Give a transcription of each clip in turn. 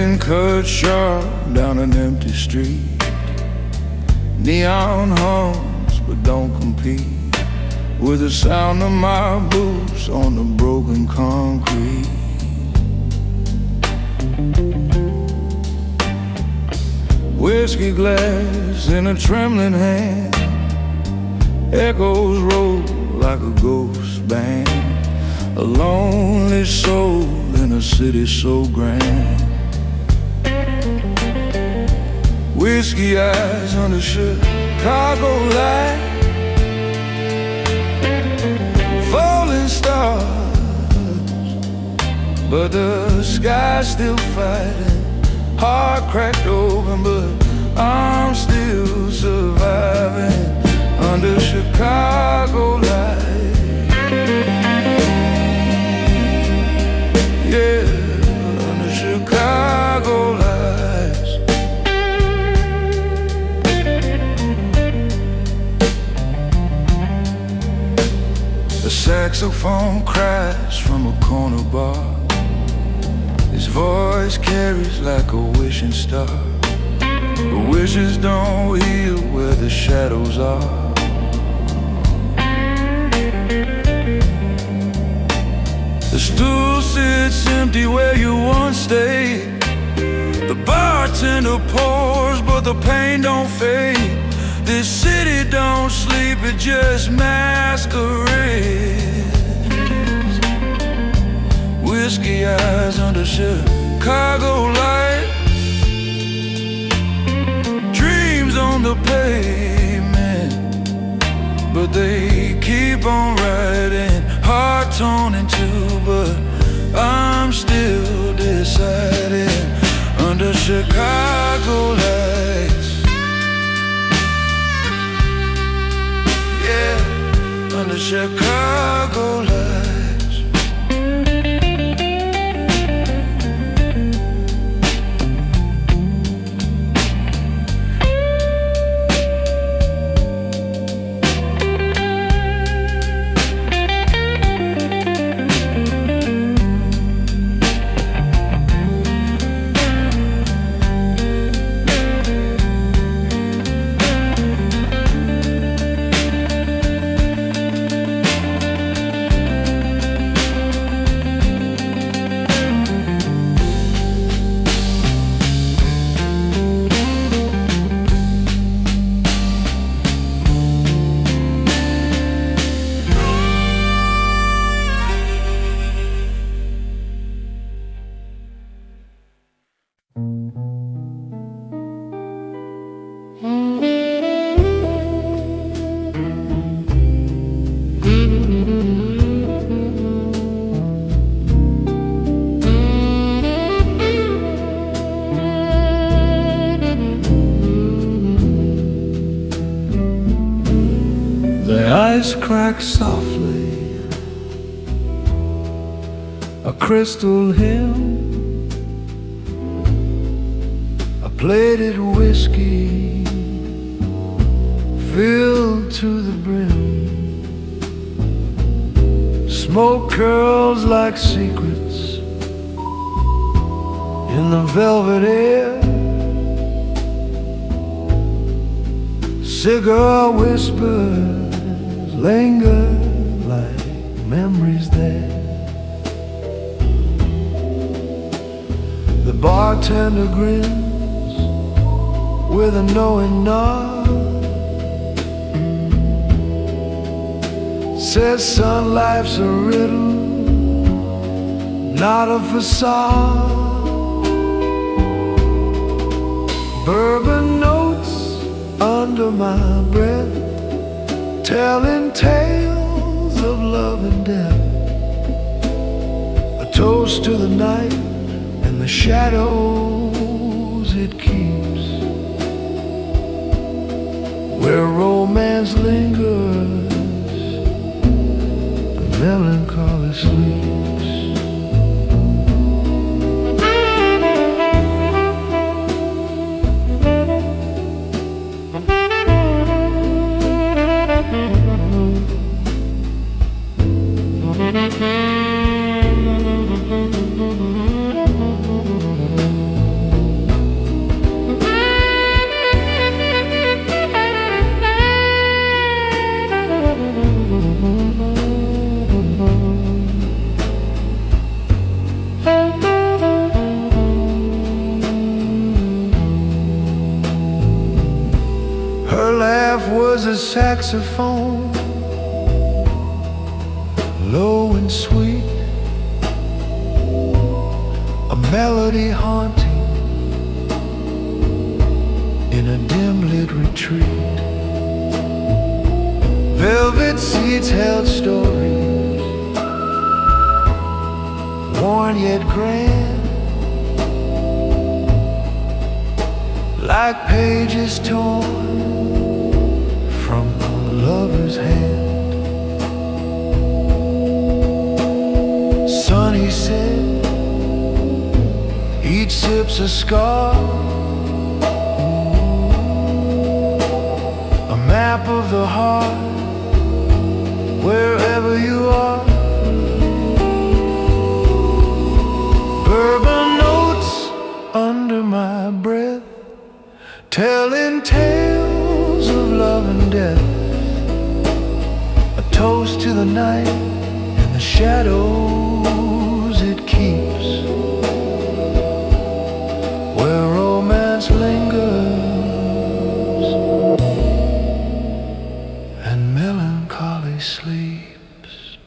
Train cut sharp down an empty street. Neon hums but don't compete with the sound of my boots on the broken concrete. Whiskey glass in a trembling hand, echoes roll like a ghost band. A lonely soul in a city so grand. Whiskey eyes under Chicago light, falling stars, but the sky's still fighting. Heart cracked open, but I'm still surviving under Chicago light. Yeah, under Chicago lights. The saxophone cries from a corner bar. His voice carries like a wishing star, but wishes don't heal where the shadows are. The stool sits empty where you once stayed. The bartender pours, but the pain don't fade. This city don't sleep, it just masquerades. Whiskey eyes under Chicago light, dreams on the pavement, but they keep on riding, heart torn in two, but I'm still deciding under Chicago lights. Yeah, under Chicago lights. Ice cracks softly, a crystal hymn, a plated whiskey filled to the brim. Smoke curls like secrets in the velvet air. Cigar whispers linger like memories there. The bartender grins with a knowing nod, says son, life's a riddle, not a facade. Bourbon notes under my breath, telling tales of love and death. A toast to the night and the shadows it keeps, where romance lingers and melancholy sleeps. was a saxophone, low and sweet, a melody haunting in a dim-lit retreat. Velvet seats held stories, worn yet grand, like pages torn from a lover's hand. Son, he said, each sip's a scar, a map of the heart, wherever you are. Bourbon notes under my breath, telling tales of love and death. A toast to the night and the shadows it keeps, where romance lingers and melancholy sleeps.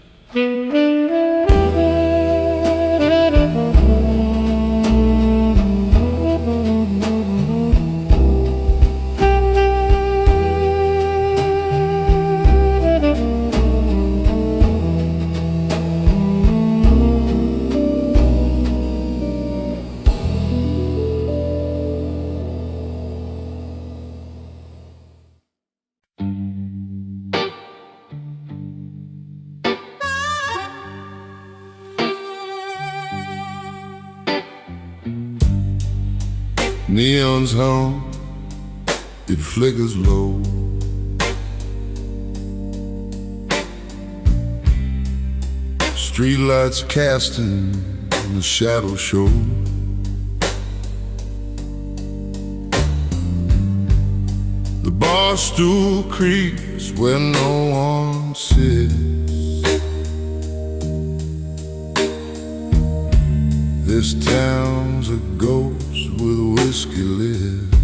Neon's home, it flickers low. Streetlights casting the shadow show. The bar stool creaks where no one sits. This town's a ghost with whiskey lips.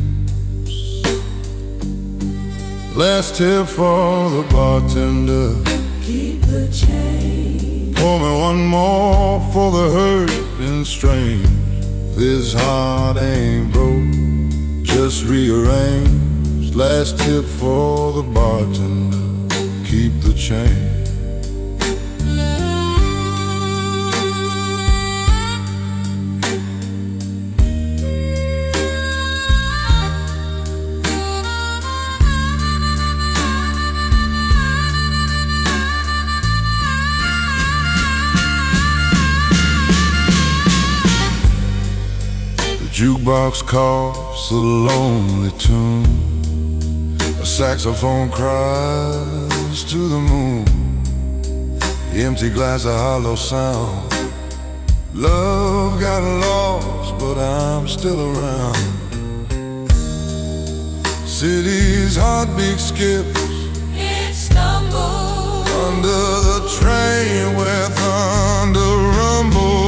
Last tip for the bartender, keep the change. pour me one more for the hurt and strain. This heart ain't broke, just rearranged. Last tip for the bartender, keep the change. Jukebox coughs a lonely tune, a saxophone cries to the moon. The empty glass a hollow sound. Love got lost, but I'm still around. City's heartbeat skips, It stumbles under the train where thunder rumbles.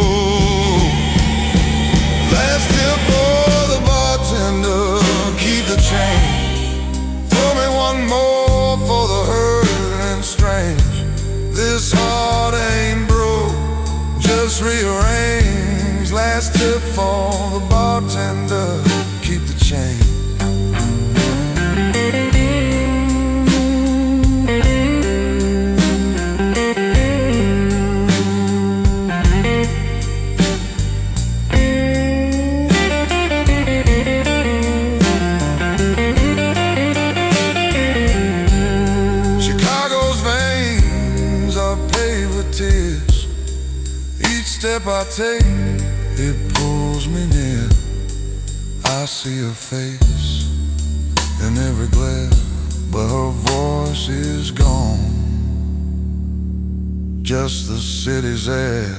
Last tip for the bartender, keep the change. Pour me one more for the hurt and strange. This heart ain't broke, just rearrange. Last tip for the bartender, keep the change. Step I take, it pulls me near. I see her face in every glare, but her voice is gone. Just the city's air.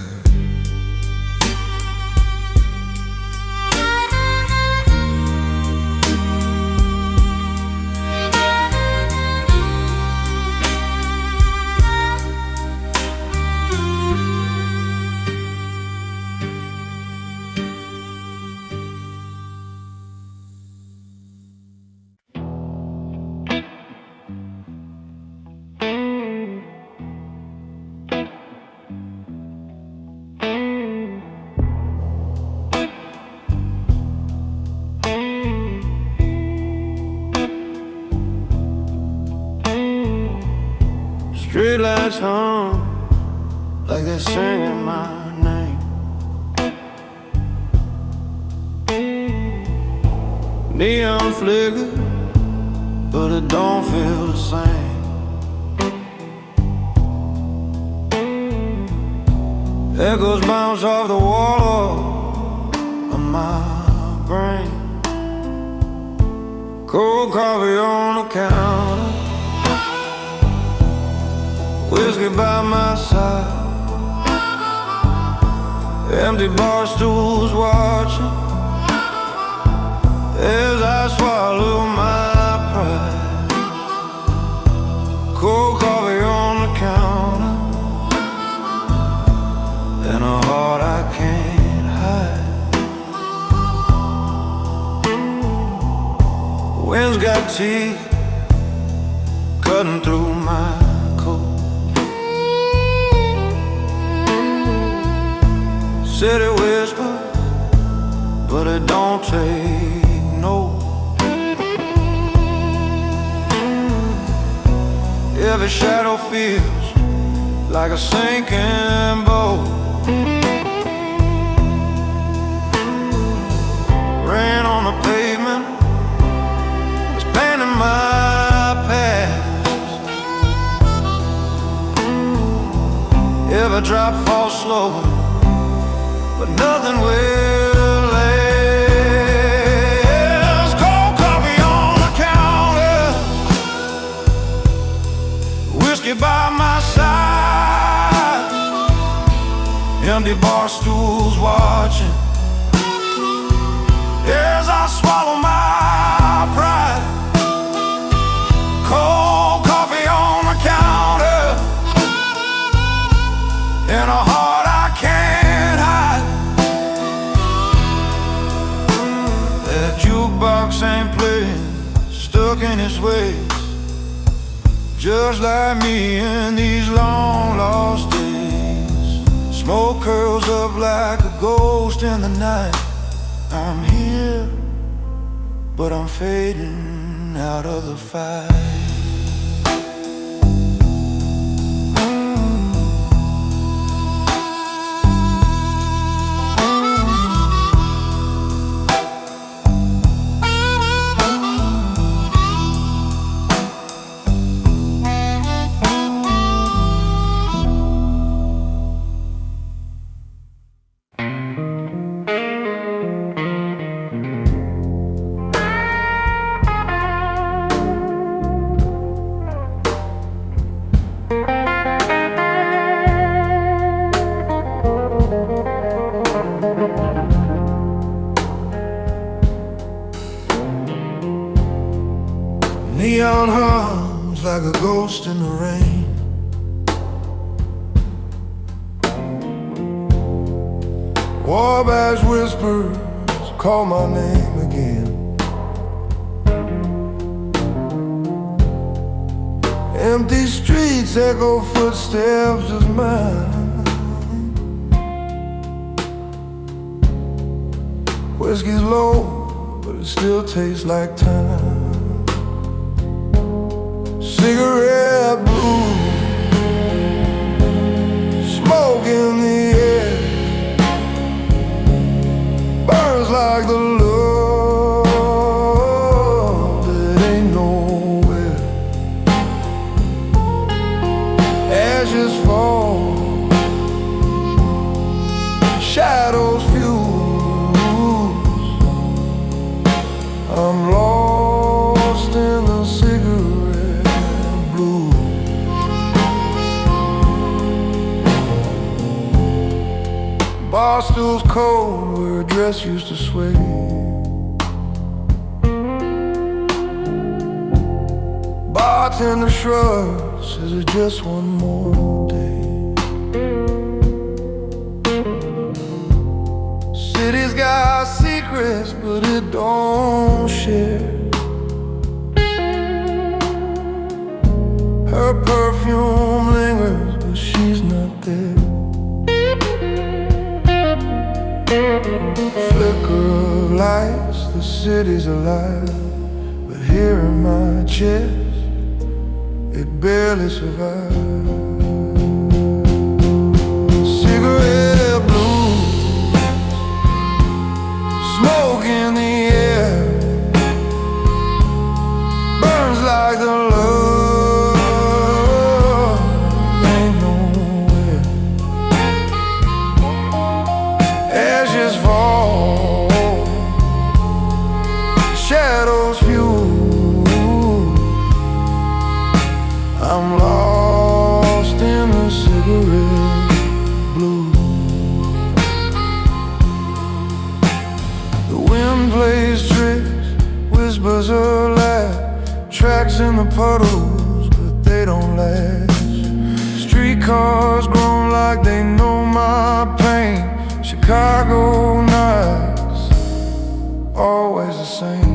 Streetlights hum like they're singing my name. Neon flicker, but it don't feel the same. Echoes bounce off the wall of my brain. Cold coffee on the counter, whiskey by my side, empty bar stools watching as I swallow my pride. Cold coffee on the counter and a heart I can't hide. Wind's got teeth cutting through my coat. City whisper, but it don't take no. Every shadow feels like a sinking boat. Rain on the pavement is painting my past. Every drop falls slower, but nothing will last. Cold coffee on the counter, whiskey by my side, empty bar stools watching as I swallow my pride. Cold coffee on the counter and a heart I can't hide. That jukebox ain't playing, stuck in its ways, just like me in these long lost days. Smoke curls up like a ghost in the night. I'm here, but I'm fading out of the fight. Neon hums like a ghost in the rain. Wabash whispers call my name again. Empty streets echo footsteps of mine. Whiskey's low, but it still tastes like time. Cigarette blue, smoke in the air, burns like the love that ain't nowhere. Ashes fall, shadows fuse. I'm lost in the cigarette. Bar stool's cold where a dress used to sway. Bartender shrugs, says it's just one more day. City's got secrets, but it don't share. Her perfume lingers, but she's not there. Flicker of lights, the city's alive, but here in my chest, it barely survives. cigarette blues. Smoke in the air burns like the love ain't nowhere. Ashes fall, shadows fuel. I'm lost in the cigarette blues. The wind plays tricks, whispers a laugh, tracks in the puddles, but they don't last. Streetcars groan like they know my pain. Chicago nights, always the same.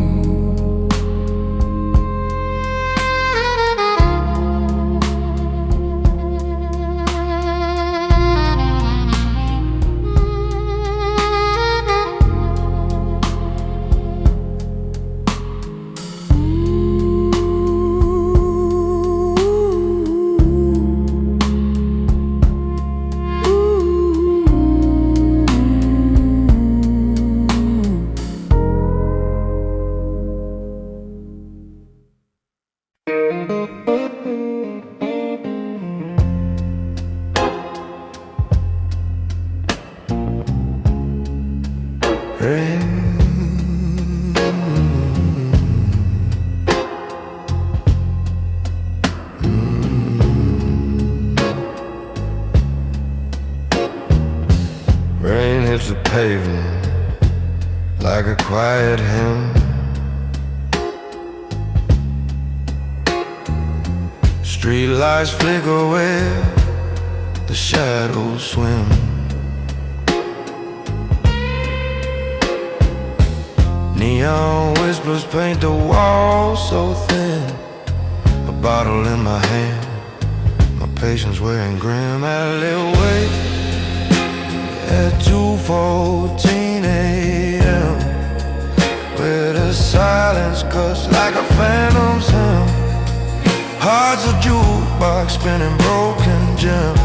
Rain hits the pavement like a quiet hymn. Street lights flicker where the shadows swim. Neon whispers paint the walls so thin. A bottle in my hand, my patience wearing grim. Alleyway at 2:14 a.m., where the silence cuts like a phantom's hymn. Heart's a jukebox spinning broken gems.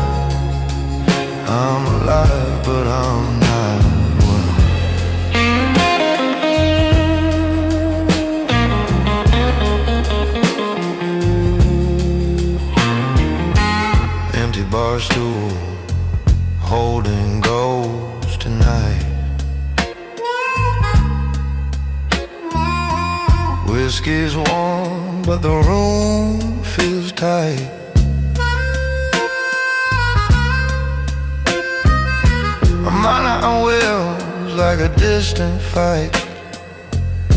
I'm alive, but I'm not well. Empty bar stool, holding ghosts tonight. Whiskey's warm, but the room feels tight. My mind on wheels like a distant fight.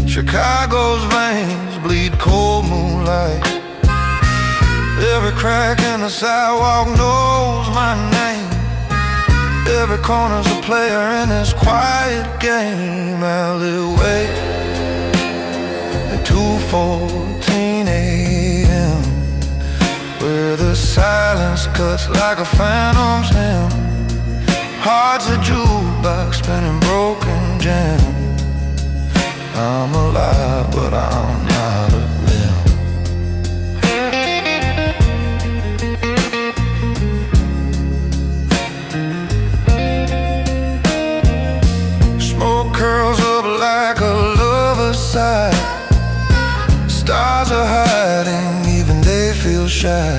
Chicago's veins bleed cold moonlight. Every crack in the sidewalk knows my name. Every corner's a player in this quiet game. Alleyway at 2:14 a.m., where the silence cuts like a phantom's hymn. Heart's a jukebox spinning broken gems. I'm alive, but I'm not a limb. Smoke curls up like a lover's sigh. Stars are hiding, even they feel shy.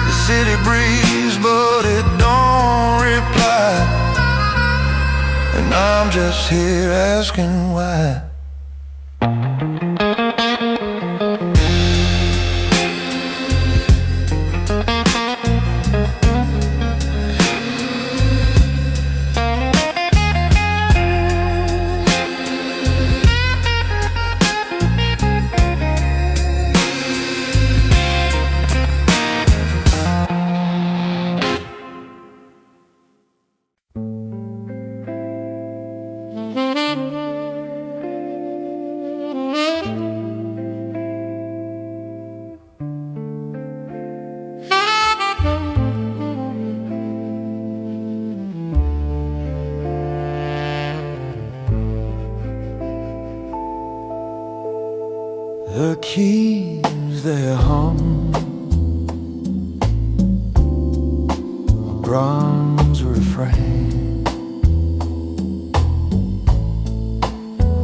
The city breathes, but it don't reply. And I'm just here asking why. The keys they hum, bronze frame,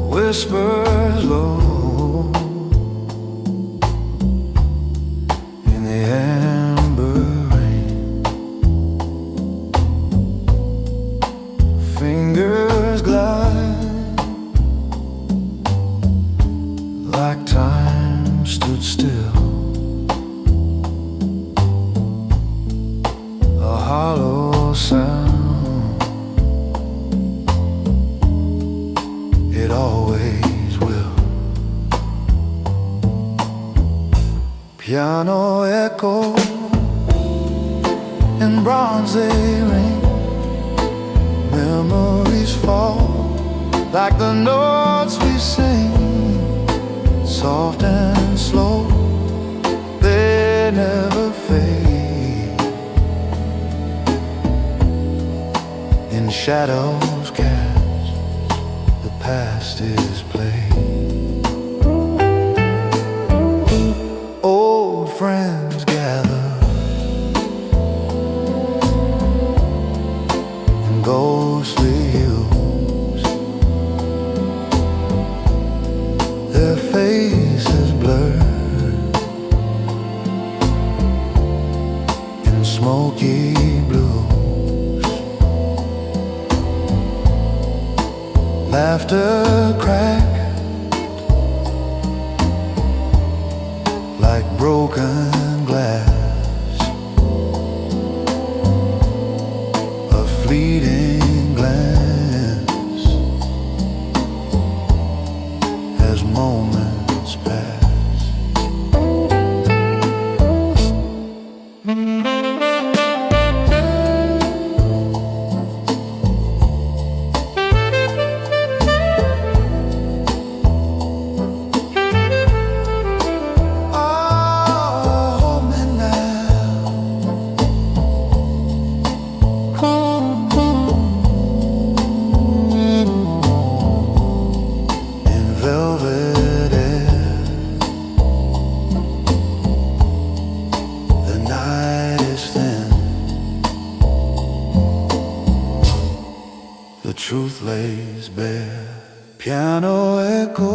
whispers low in the amber rain. Fingers glide like time stood still. A hollow sound, it always will. Piano echo in bronze ring. Memories fall like the notes we sing, soft and slow, they never fade. In shadows cast, the past is played. Old friends gather in ghostly hues, their faces blurred in smoky blues. Laughter cracked like broken glass, a fleeting glance as moments pass. Truth lays bare. Piano echo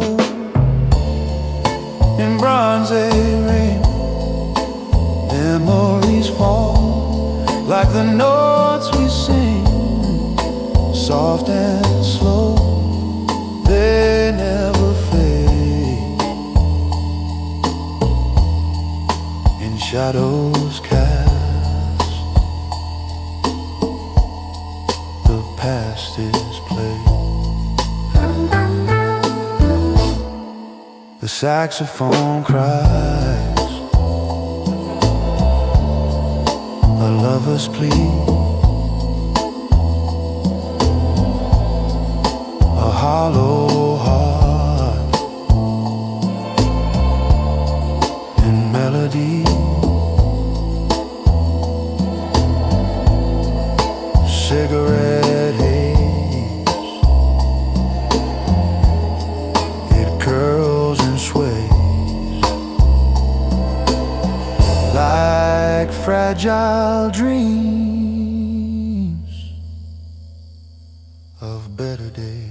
in bronze ring. Memories fall like the notes we sing, soft and slow, they never fade. In shadows cast, the past is played. The saxophone cries a lover's plea, a hollow heart in melody. Cigarette haze, it curls and sways like fragile dreams of better days.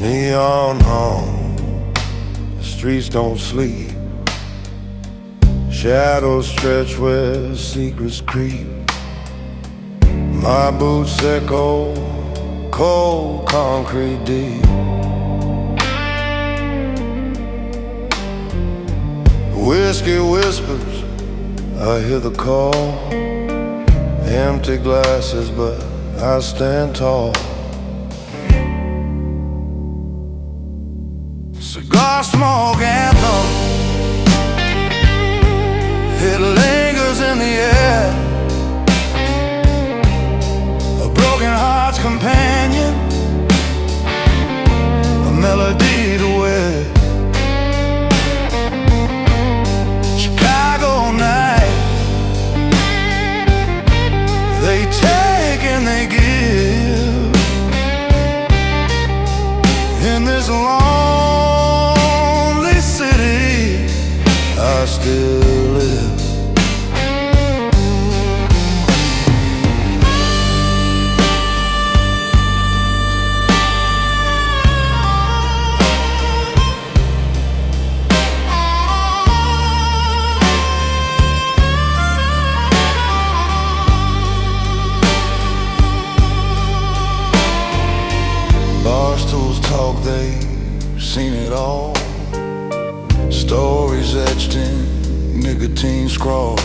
Neon home, the streets don't sleep. Shadows stretch where secrets creep. My boots echo, cold concrete deep. Whiskey whispers, I hear the call. Empty glasses, but I stand tall. Cigar smoke anthem, it lingers in the air. A broken heart's companion, a melody to wear. Chicago night, they take and they give. In this lonely city, I still live. Barstools talk, they've seen it all. Stories etched in nicotine scrawls.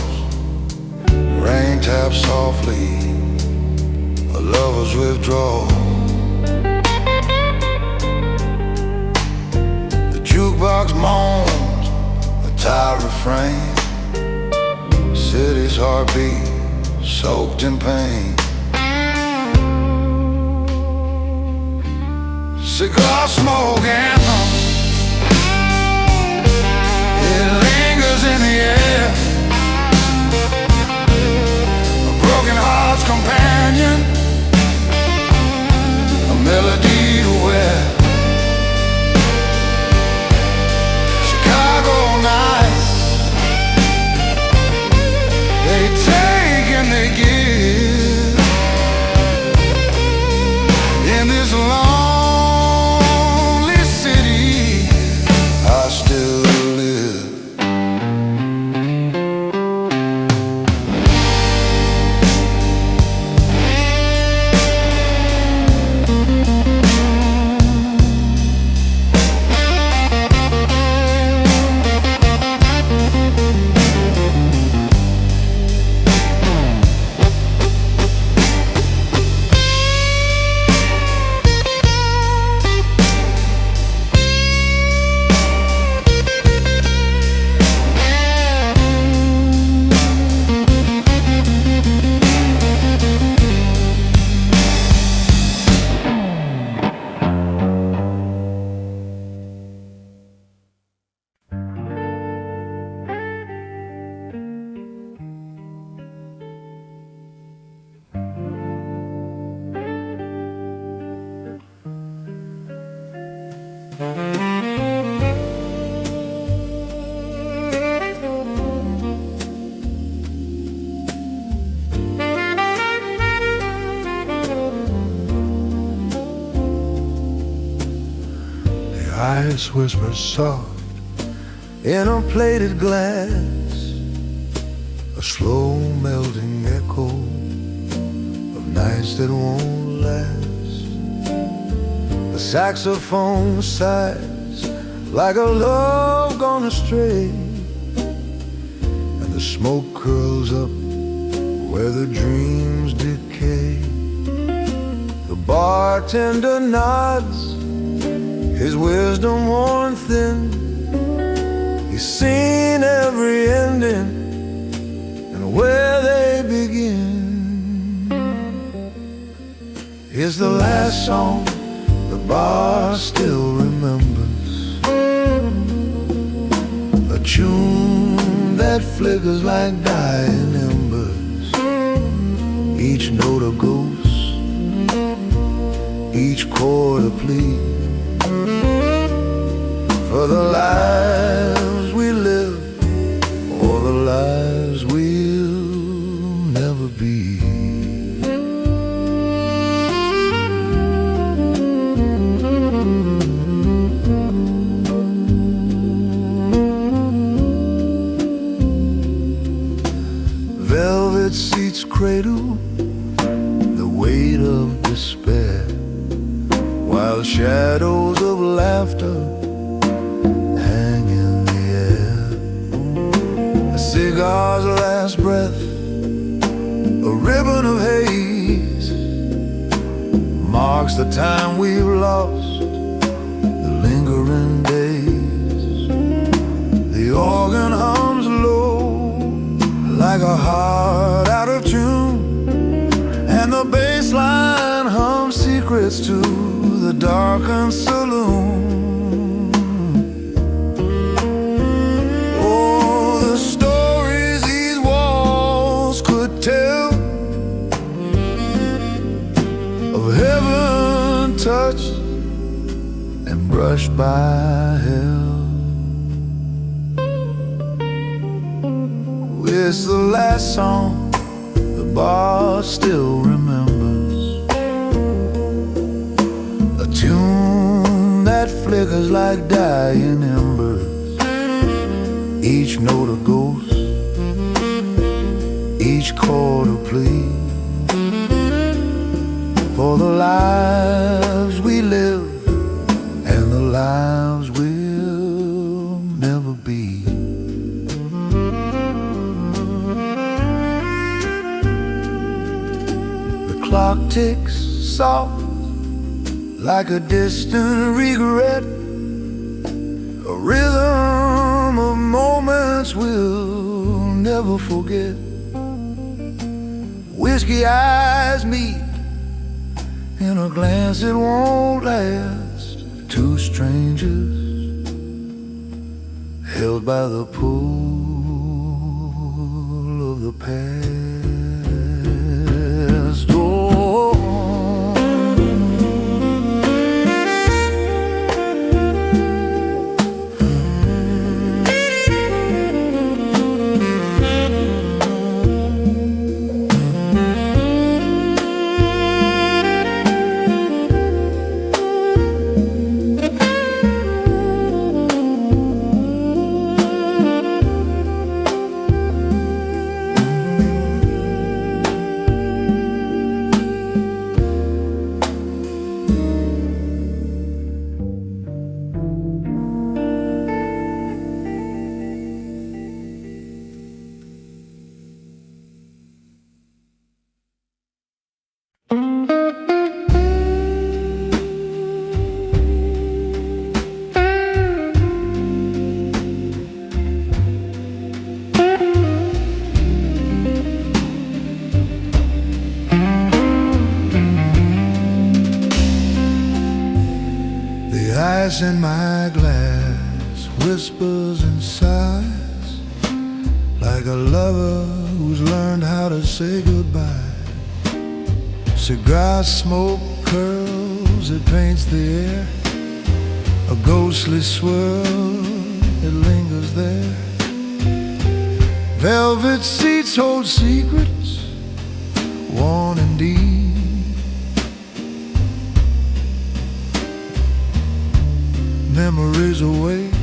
Rain taps softly, a lover's withdrawal. The jukebox moans a tired refrain. City's heartbeat soaked in pain. Cigar smoke anthem, it lingers in the air. A broken heart's companion, a melody to wear. Chicago nights, they take and they give. In this lonely city, I still live. Ice whispers soft in a plated glass, a slow melting echo of nights that won't last. The saxophone sighs like a love gone astray, and the smoke curls up where the dreams decay. The bartender nods, his wisdom worn thin. He's seen every ending and where they begin. Here's the last song the bar still remembers, a tune that flickers like dying embers. Each note a ghost, each chord a plea, for the lives we live, or the lives we'll never be. Velvet seats cradle the weight of despair, while shadows of laughter hang in the air. marks the time we've lost, the lingering days. The organ hums low like a heart out of tune, and the bass line hums secrets to the darkened saloon. Oh, the stories these walls could tell of heaven touched and brushed by hell. It's the last song the bar still remembers, a tune that flickers like dying embers, each note a ghost, each chord a plea for the lives we live and the lives we'll never be. The clock ticks soft like a distant regret, a rhythm of moments we'll never forget. Whiskey eyes meet in a glance that won't last. Two strangers held by the pull of the past. Oh, ice in my glass whispers and sighs like a lover who's learned how to say goodbye. Cigar smoke curls, it paints the air, a ghostly swirl, it lingers there. Velvet seats hold secrets, worn and deep. Memories awake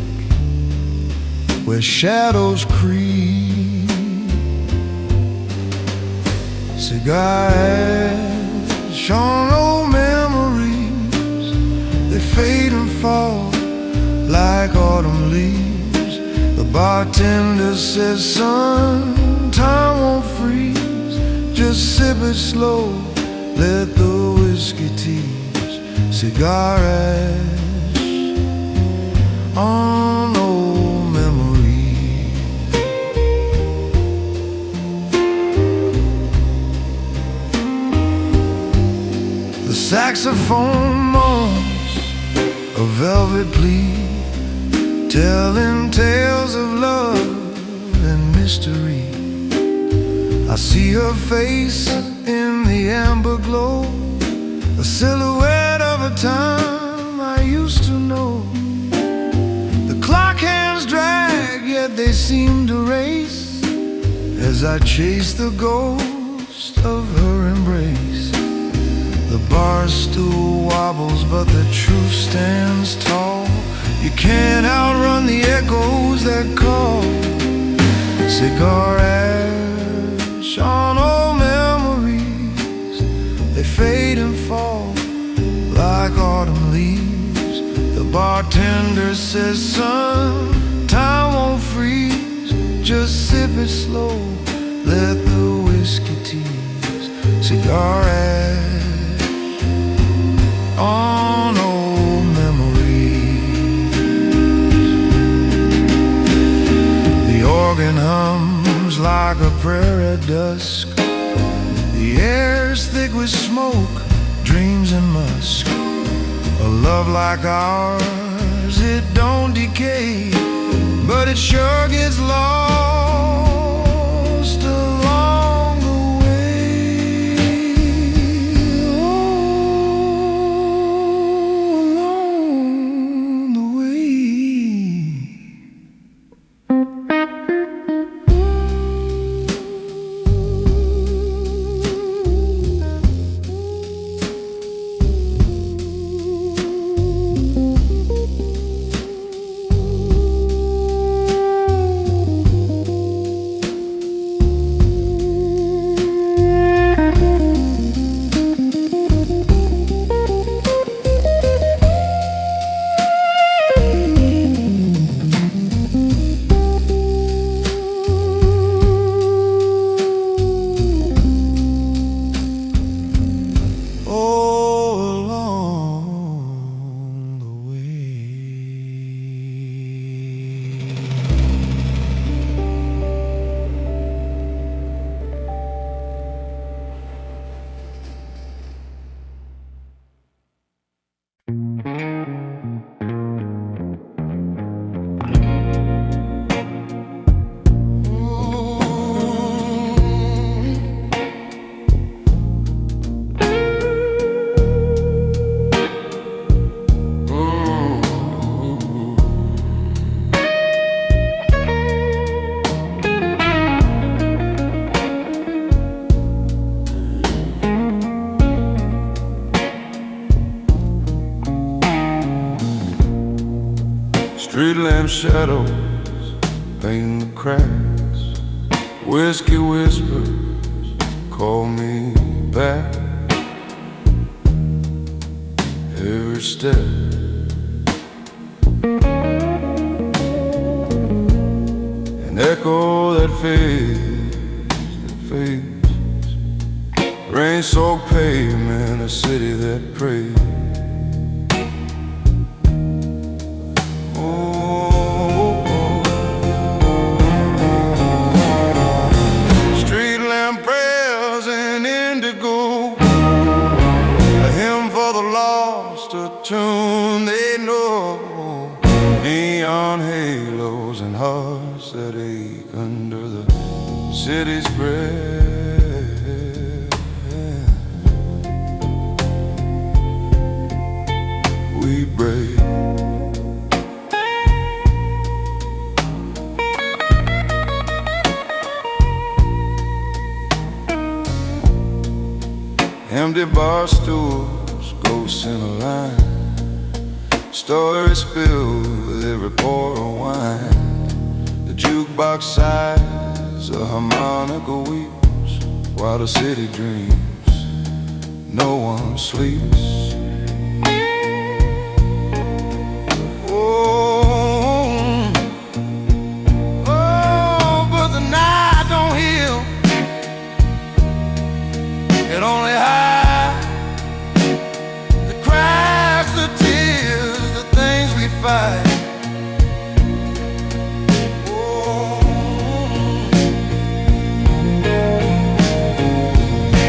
where shadows creep. Cigar ash on old memories, they fade and fall like autumn leaves. The bartender says, son, time won't freeze, just sip it slow, let the whiskey tease. Cigar ash on old memory. The saxophone moans a velvet plea, telling tales of love and mystery. I see her face in the amber glow, a silhouette of a time I used to know. Clock hands drag, yet they seem to race as I chase the ghost of her embrace. The bar stool wobbles, but the truth stands tall. You can't outrun the echoes that call. Cigar ash on old memories, they fade and fall like autumn leaves. The bartender says, son, time won't freeze, just sip it slow, let the whiskey tease. Cigar ash like a prayer at dusk. The air's thick with smoke, dreams and musk. A love like ours, it don't decay, but it sure gets lost along the way. Oh, along the way. Street lamp shadows paint the cracks. Whiskey whispers call me back. Every step an echo that fades, that fades. Rain-soaked pavement, a city that prays. Tune they know, neon halos and hearts that ache under the city's breath. We break. Empty bar stools, ghosts in a line. Stories spilled with every pour of wine. The jukebox sighs, a harmonica weeps, while the city dreams, no one sleeps. Oh, oh, but the night don't heal. It only hides the cracks, the tears, we fight. Oh.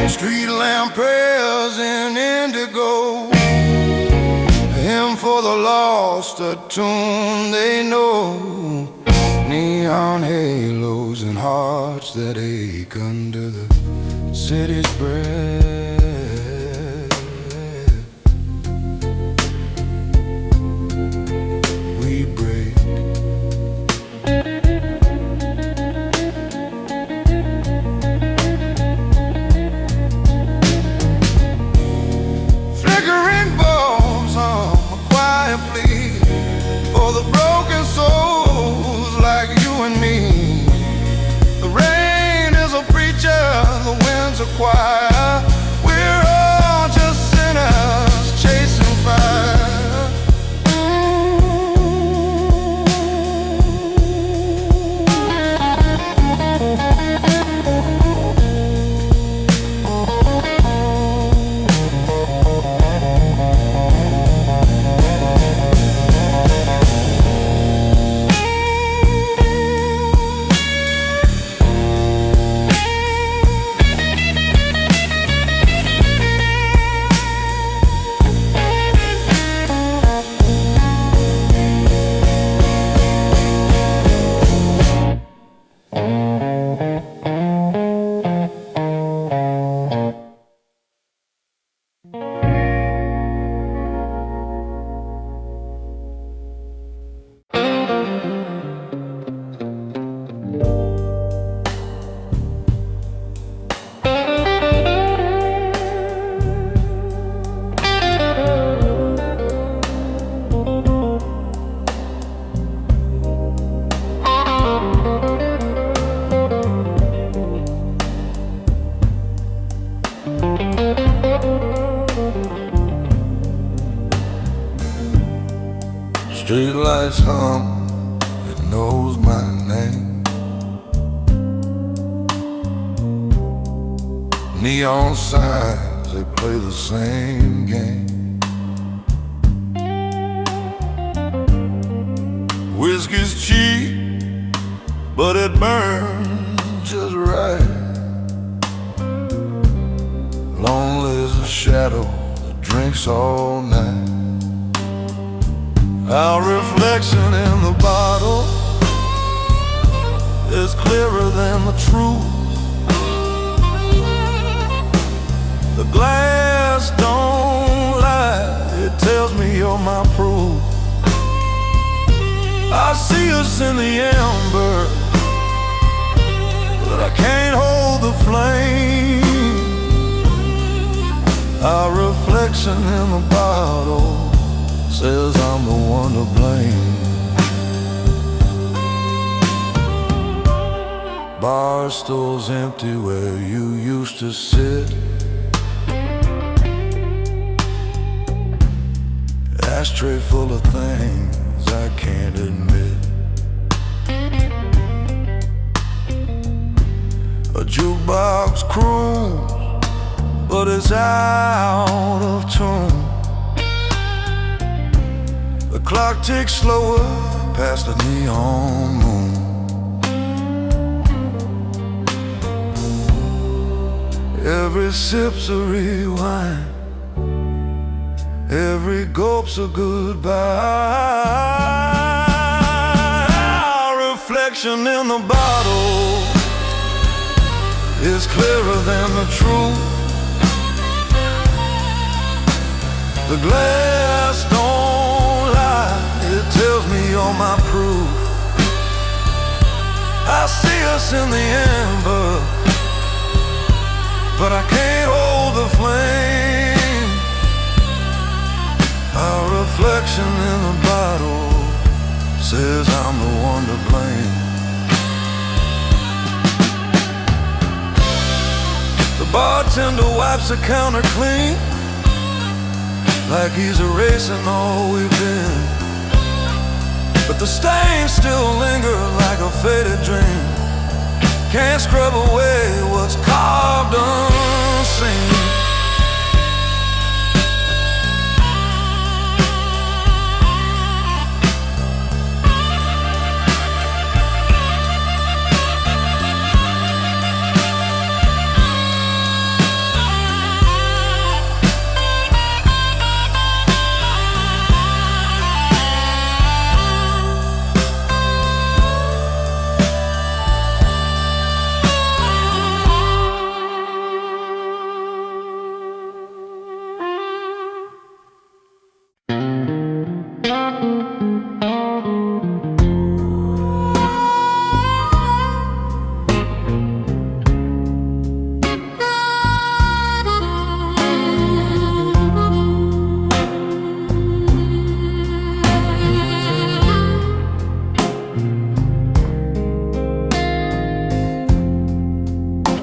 Street lamp prayers in indigo, a hymn for the lost, a tune they know. Neon halos and hearts that ache under the city's breath. Choir, we're all just sinners chasing fire. Streetlights hum, it knows my name. Neon signs, they play the same game. Whiskey's cheap, but it burns just right. Lonely as a shadow that drinks all night. Our reflection in the bottle is clearer than the truth. The glass don't lie, it tells me you're my proof. I see us in the amber, but I can't hold the flame. Our reflection in the bottle says I'm the one to blame. Bar stools empty where you used to sit. Ashtray full of things I can't admit. A jukebox croons, but it's out of tune. The clock ticks slower past the neon moon. Every sip's a rewind, every gulp's a goodbye. Our reflection in the bottle is clearer than the truth. The glass don't lie, it tells me you're my proof. I see us in the amber, but I can't hold the flame. Our reflection in the bottle says I'm the one to blame. The bartender wipes the counter clean, like he's erasing all we've been. But the stains still linger like a faded dream. Can't scrub away what's carved unseen.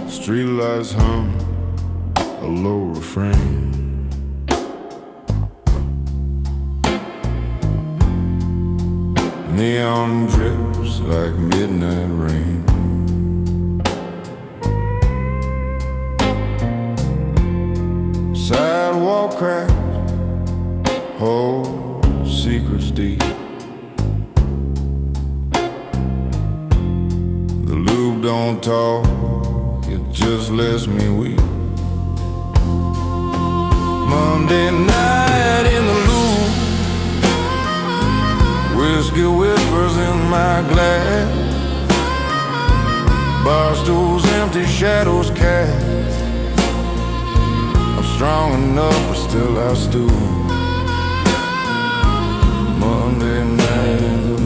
Streetlights hum, a low refrain. Neon drips like midnight rain. Sidewalk cracks hold secrets deep. The lube don't talk, it just lets me weep. Monday night in the loop, whiskey whispers in my glass. Bar stools empty, shadows cast. I'm strong enough, but still I stoop. Monday night in the loop.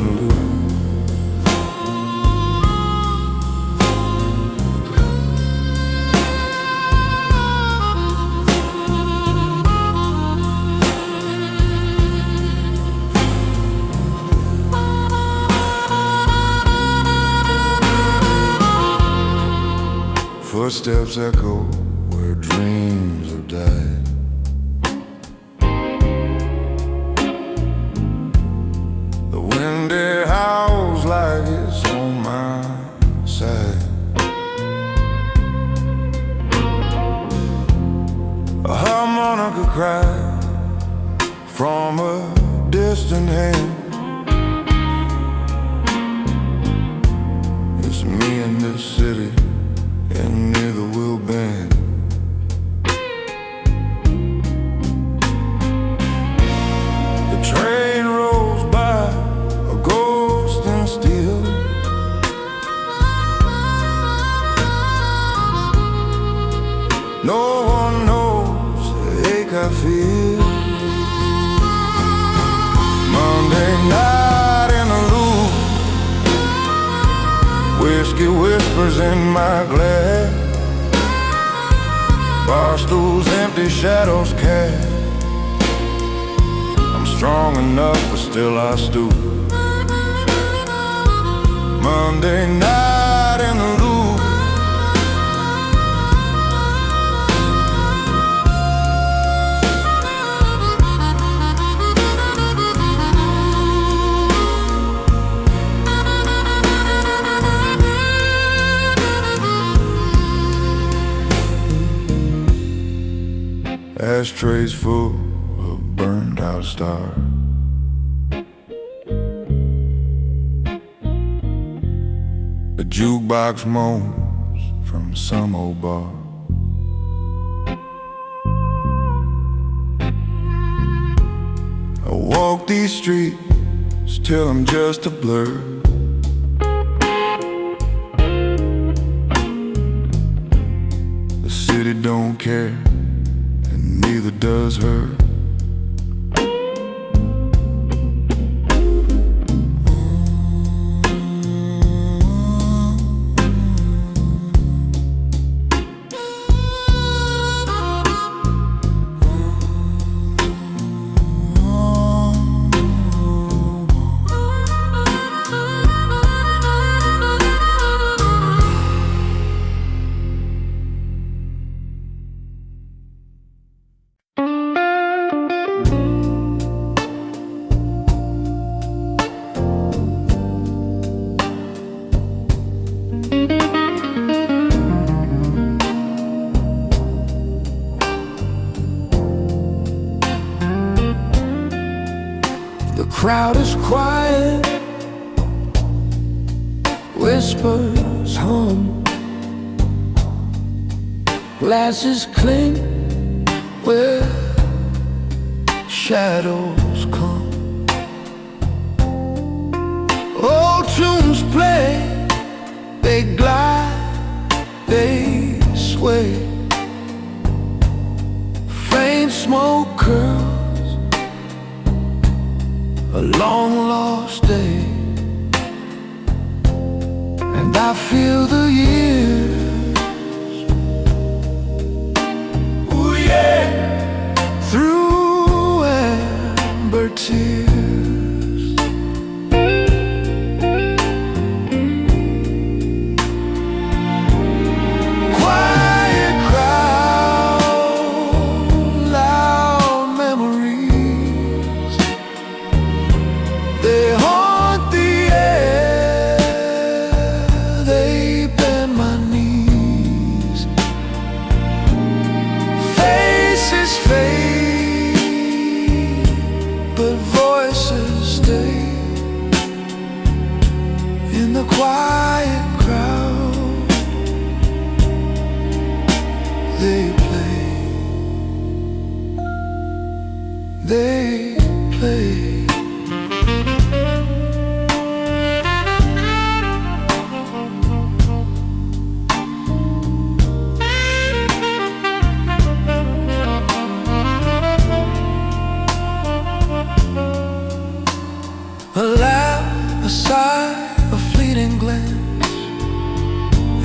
Footsteps echo where dreams have died. sound could cry from a distant hand. It's me in this city, and neither will bend. The train rolls by, a ghost in steel. No one knows the ache I feel. Monday night in a loop, whiskey whispers in my glass. Bar stools empty, shadows cast. I'm strong enough, but still I stoop. Monday night in a loop. Ashtrays full of burned out stars. A jukebox moans from some old bar. I walk these streets till I'm just a blur. The city don't care, neither does her. The crowd is quiet, whispers hum, glasses clink where shadows come. Old tunes play, they glide, they sway. Faint smoke curls, a long lost day, and I feel the years, ooh yeah, through amber tears. Quiet crowd, loud memories, they haunt the air, they bend my knees. Faces fade, but voices stay. In the quiet crowd, they play, they play. A laugh, a sigh, a fleeting glance,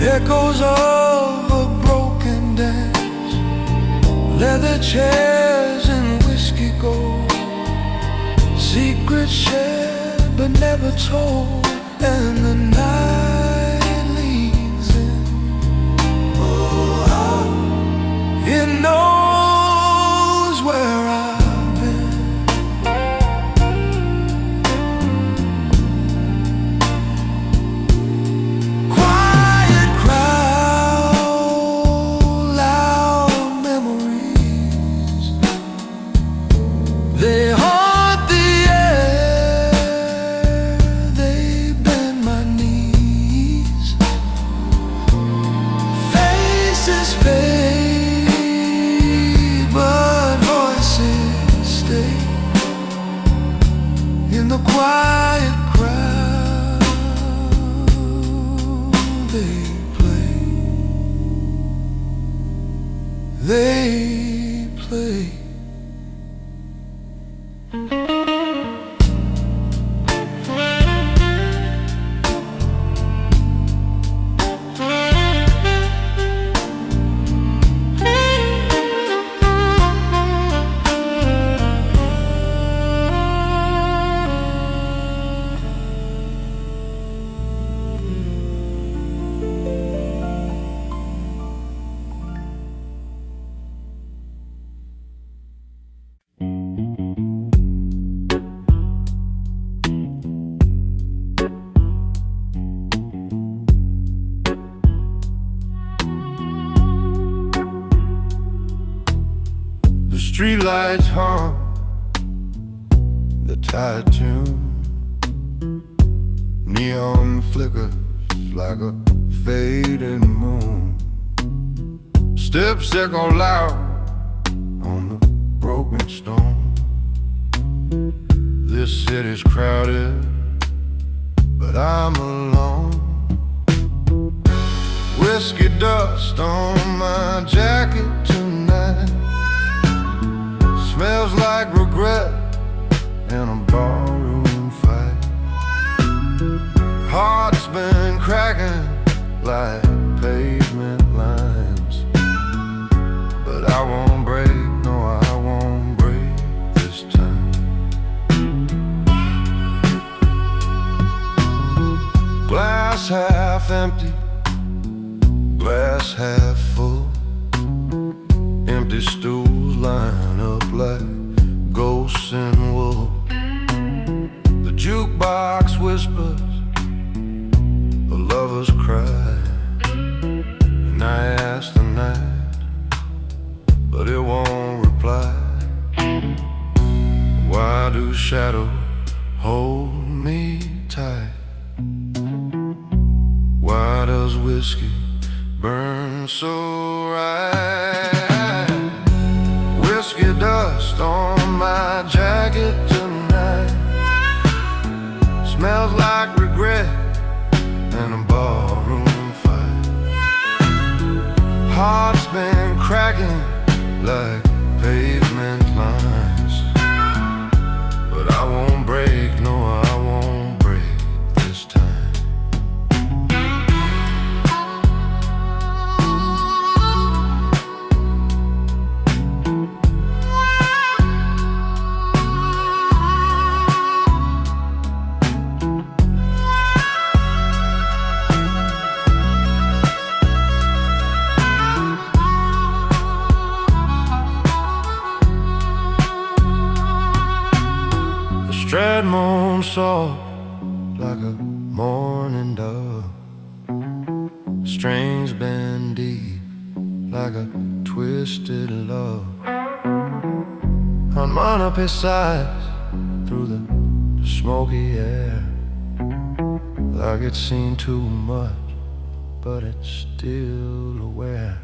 echoes of a broken dance. Leather chairs and whiskey gold, secrets shared but never told. And the night leans in, it knows where I've been. Quiet crowd, loud memories, away. Streetlights hum the tired tune. Neon flickers like a fading moon. Steps echo loud on the broken stone. This city's crowded, but I'm alone. Whiskey dust on my jacket tonight. Smells like regret in a barroom fight. Heart's been cracking like pavement lines. But I won't break, no I won't break this time. Glass half empty, glass half full. Empty stools line up like ghosts in wool. The jukebox whispers, the lovers cry. And I ask the night, but it won't reply. Why do shadows hold me tight? Why does whiskey burn so right? Whiskey dust on my jacket tonight. Smells like regret in a barroom fight. Heart's been cracking like pavement lines. But I won't break, no I won't break this time. Strad moan soft like a morning dove. Strings bend deep like a twisted love. On up his sides through the smoky air. Like it's seen too much, but it's still aware.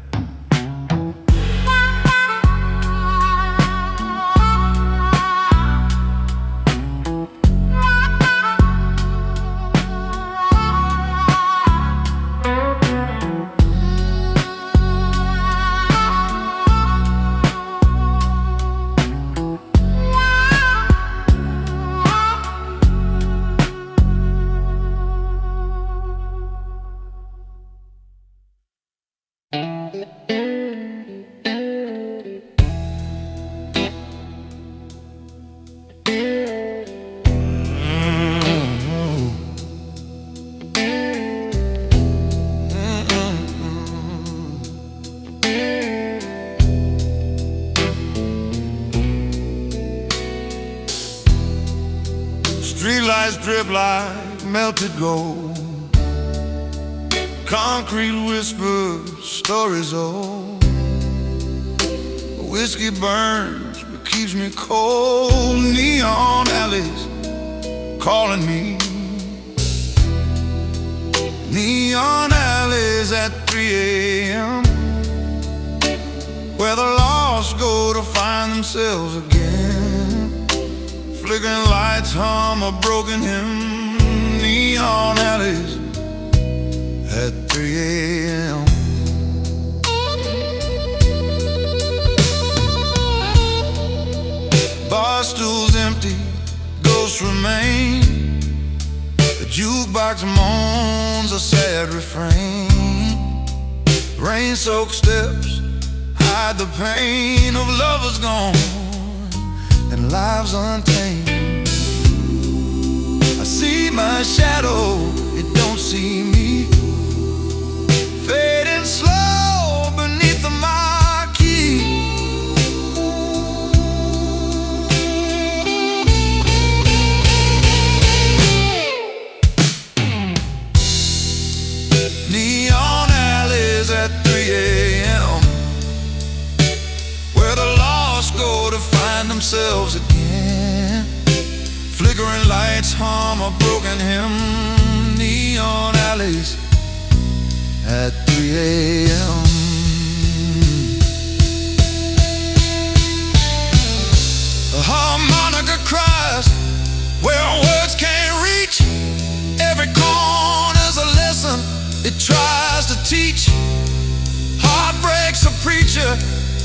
Streetlights drip like melted gold. Concrete whispers, stories old. Whiskey burns but keeps me cold. Neon alleys calling me. Neon alleys at 3 a.m. where the lost go to find themselves again. Flickering lights hum a broken hymn. Neon alleys at 3 a.m. ghosts remain. The jukebox moans a sad refrain. Rain-soaked steps hide the pain of lovers gone and lives untamed. I see my shadow, it don't see me, fading slow beneath the marquee. Neon alleys at 3 a.m., where the lost go to find themselves again. Flickering lights hum a broken hymn. Neon alleys at 3 a.m. A harmonica cries where words can't reach. Every corner's a lesson it tries to teach. Heartbreak's a preacher,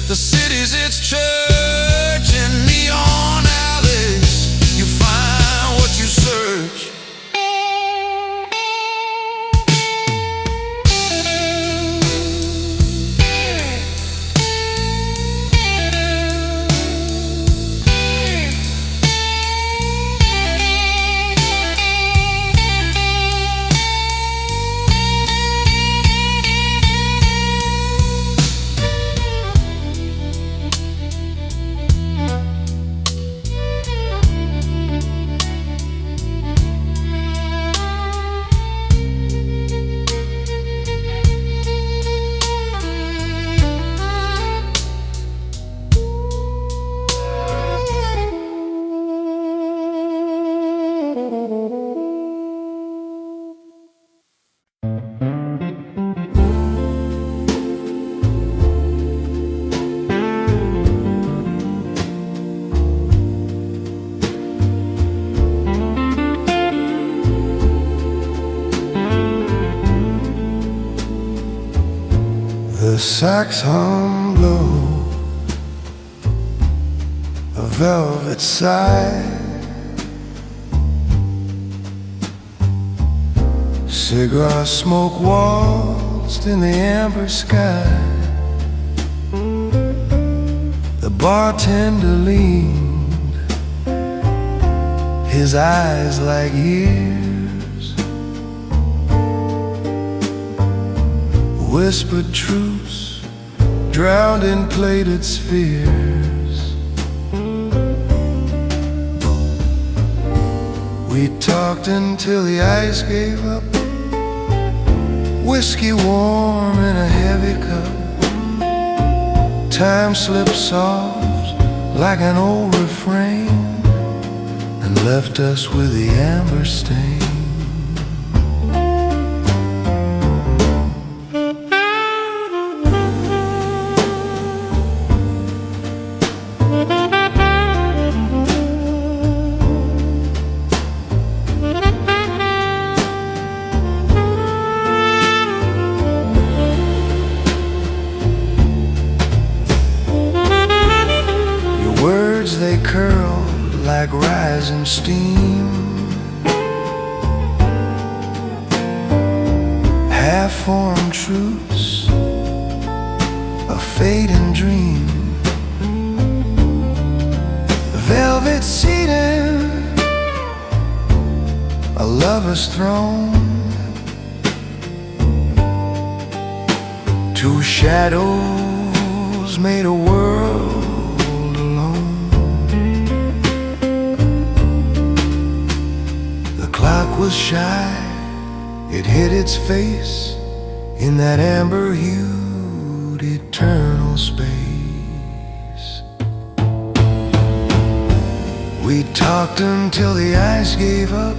the city's its church. In neon alleys you find what you search. The sax hum low, a velvet sigh. Cigar smoke waltzed in the amber sky. The bartender leaned, his eyes like years, whispered truths drowned in plated spheres. We talked until the ice gave up, whiskey warm in a heavy cup. Time slipped soft like an old refrain and left us with the amber stain. They curl like rising steam, half-formed truths, a fading dream. Velvet seating, a lover's throne, two shadows made a world. Clock was shy, it hid its face in that amber-hued eternal space. We talked until the ice gave up,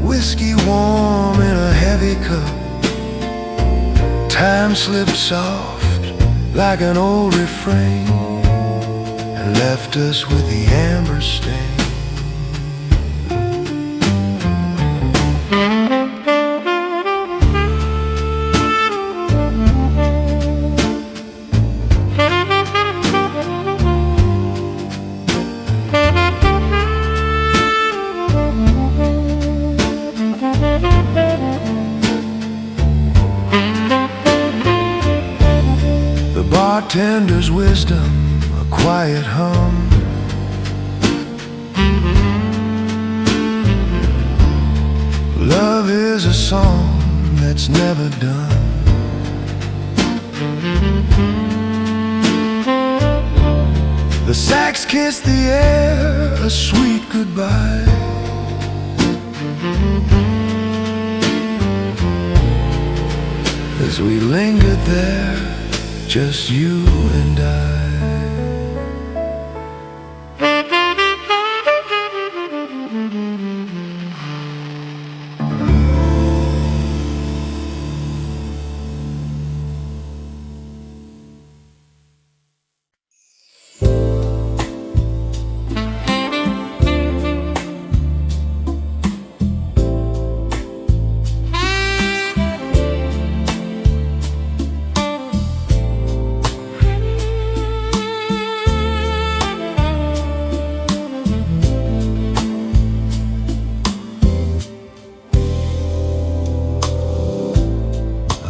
whiskey warm in a heavy cup. Time slipped soft like an old refrain and left us with the amber stain. wisdom, a quiet hum. Love is a song that's never done. The sax kiss the air, a sweet goodbye. As we lingered there, just you and I.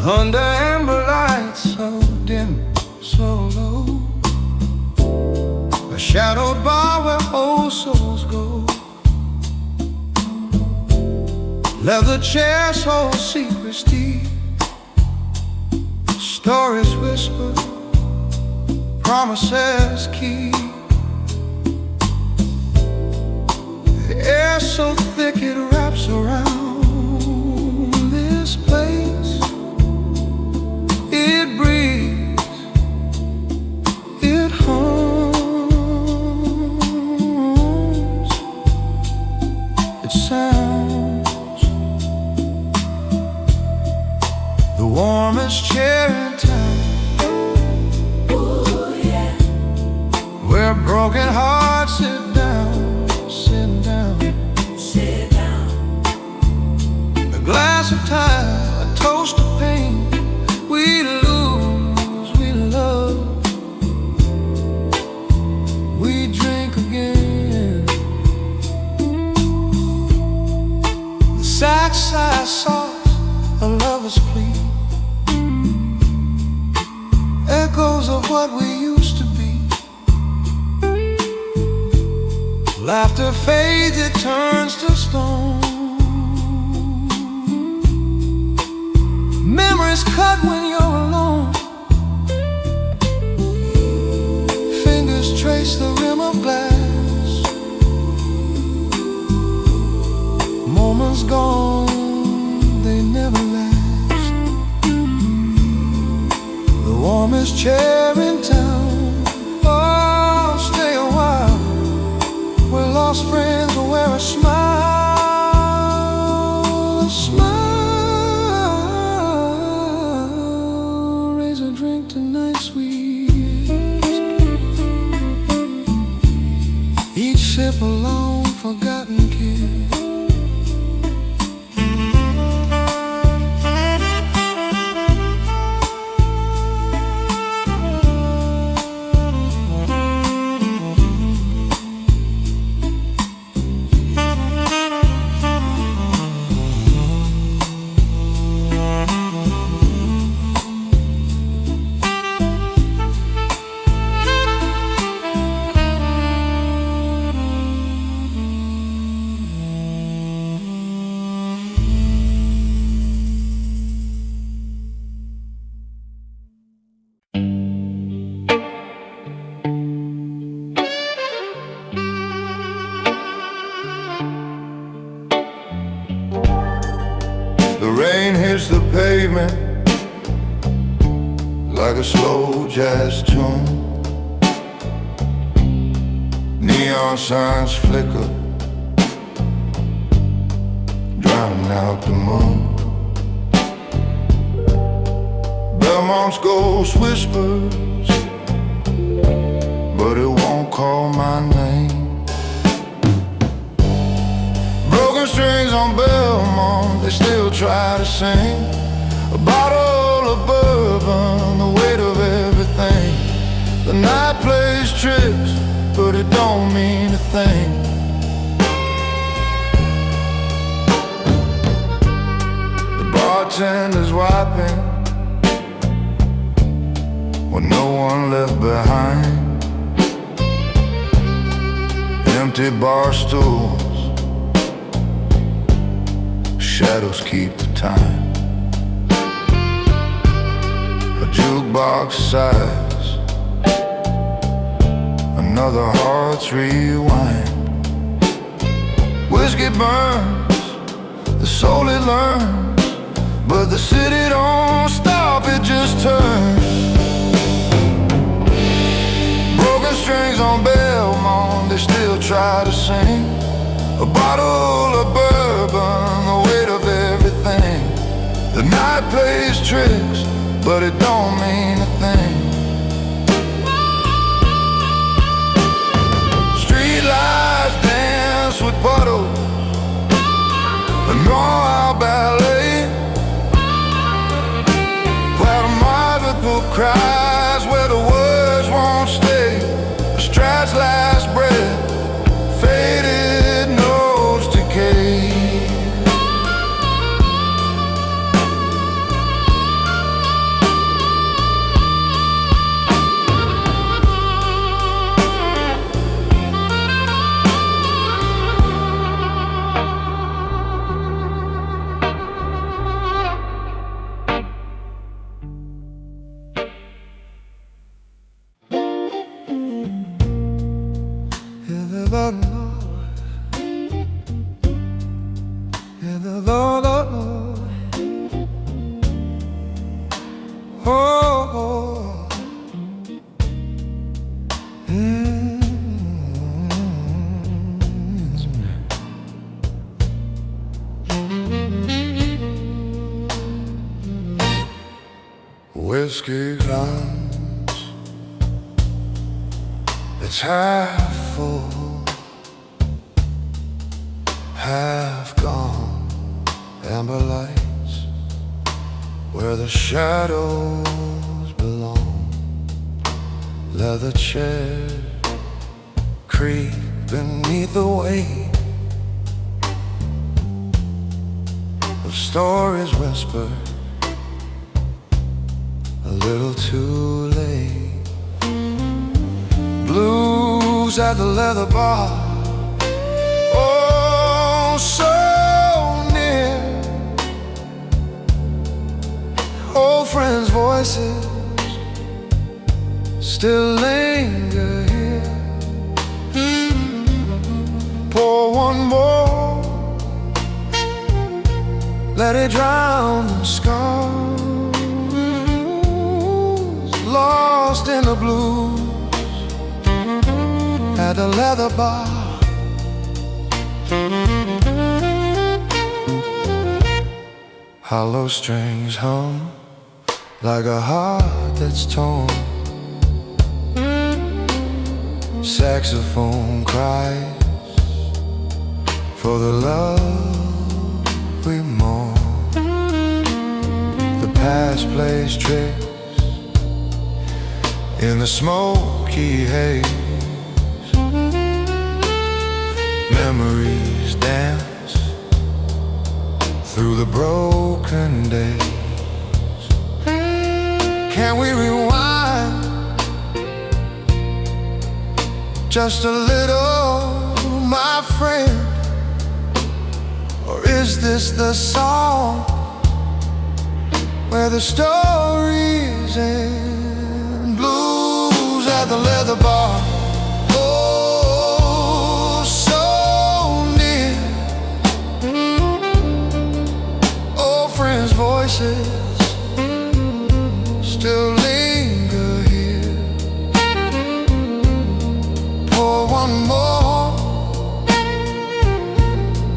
Under amber lights, so dim, so low, a shadowed bar where old souls go. Leather chairs hold secrets deep, stories whisper, promises keep. The air so thick it wraps around this place. It breathes, it hums, it sounds. The warmest chair in town. Ooh, yeah. Where broken hearts sit down, sit down, Sit down. a glass of time, a toast of pain. We lose, we love, we drink again. The sax sighs soft, a lover's plea, echoes of what we used to be. Laughter fades, it turns to stone. Memories cut when you're alone. Fingers trace the rim of glass. Moments gone, they never last. The warmest chair in town. Oh, stay a while. We're lost friends will wear a smile, a smile. Tonight, sweet. Each sip a long forgotten kiss. The rain hits the pavement like a slow jazz tune. Neon signs flicker, drowning out the moon. Belmont's ghost whispers, but it won't call my name. Broken strings on Belmont, they still try to sing. A bottle of bourbon, the weight of everything. The night plays tricks, but it don't mean a thing. The bartender's wiping with no one left behind. Empty bar stools, shadows keep the time. A jukebox sighs, another heart's rewind. Whiskey burns, the soul it learns, but the city don't stop, it just turns. Broken strings on Belmont, they still try to sing. A bottle of bourbon, the weight of everything. The night plays tricks, but it don't mean a thing. Street lights dance with puddles, a know-how ballet, where the mother cries, where the words won't stay. The Strat's last breath, faded nose decay. Whiskey glass, it's half full, half gone. Amber lights, where the shadows belong. Leather chair, creep beneath the weight of stories whispered a little too late. Blues at the leather bar, oh, so near. Old friends' voices still linger here. Pour one more, let it drown the scars. Lost in the blues at the leather bar. Hollow strings hum like a heart that's torn. Saxophone cries for the love we mourn. The past plays tricks in the smoky haze. Memories dance through the broken days. Can we rewind just a little, my friend? Or is this the song where the stories end? Blues at the leather bar, oh, so near. Old friends' voices still linger here. Pour one more,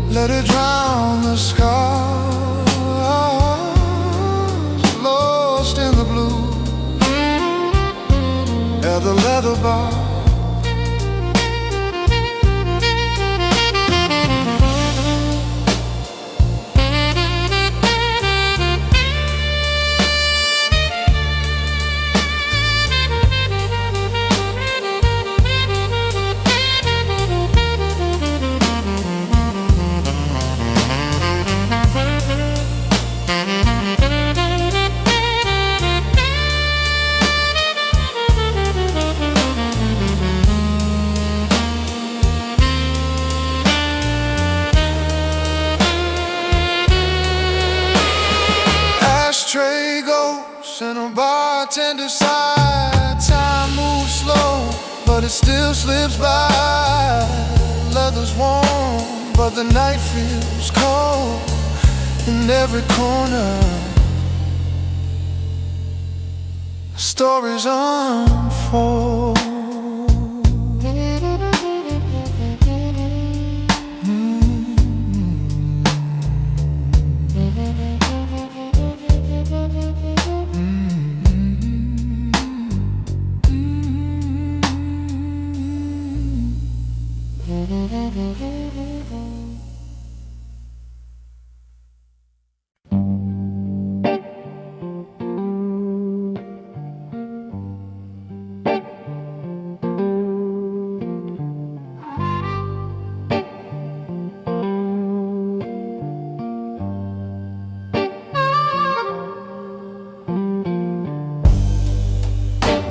let it drown the scars. Lost in the blue at the leather bar. but it still slips by. Leather's warm, but the night feels cold in every corner. Stories unfold.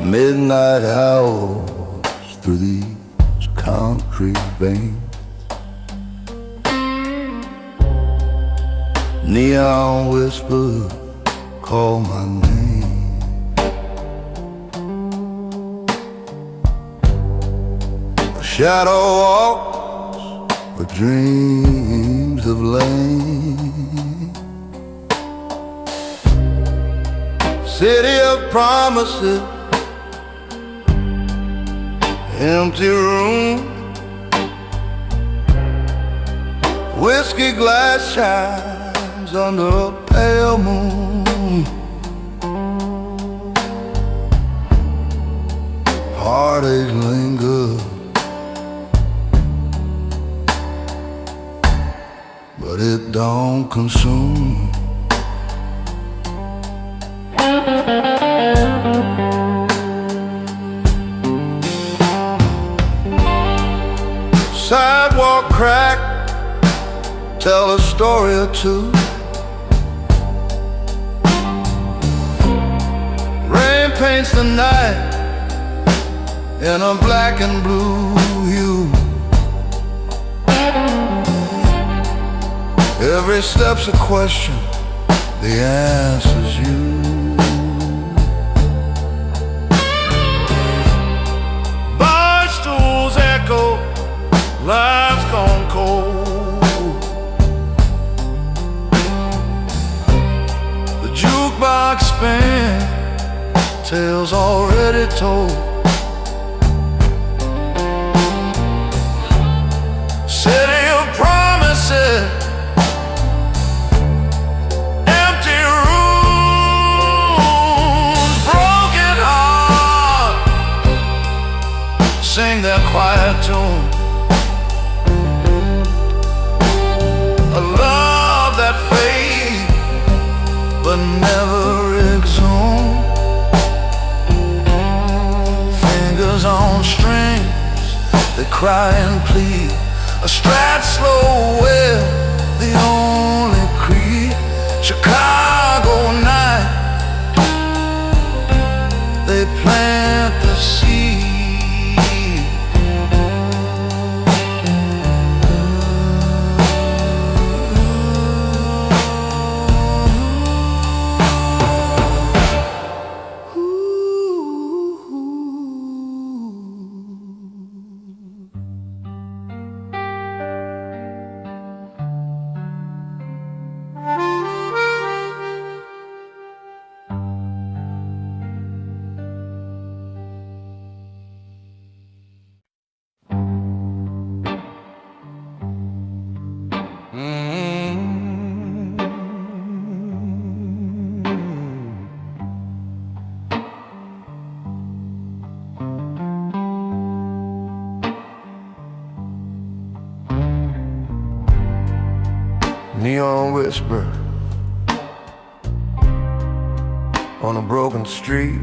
Midnight howls through these concrete veins. Neon whispers call my name. A shadow walks where dreams have lain. City of promises, empty room, whiskey glass shines under a pale moon. Heartache lingers, but it don't consume. Sidewalk crack, tell a story or two. Rain paints the night in a black and blue hue. Every step's a question, the answer's you. Bar stools echo, life's gone cold. The jukebox spins, tales already told. City of promises, empty rooms, broken heart sing their quiet tune. A love that fades but never exhumed. Fingers on strings that cry and plead. A strat slow well, the only creed. Chicago night, they plant the seed. Neon whisper on a broken street.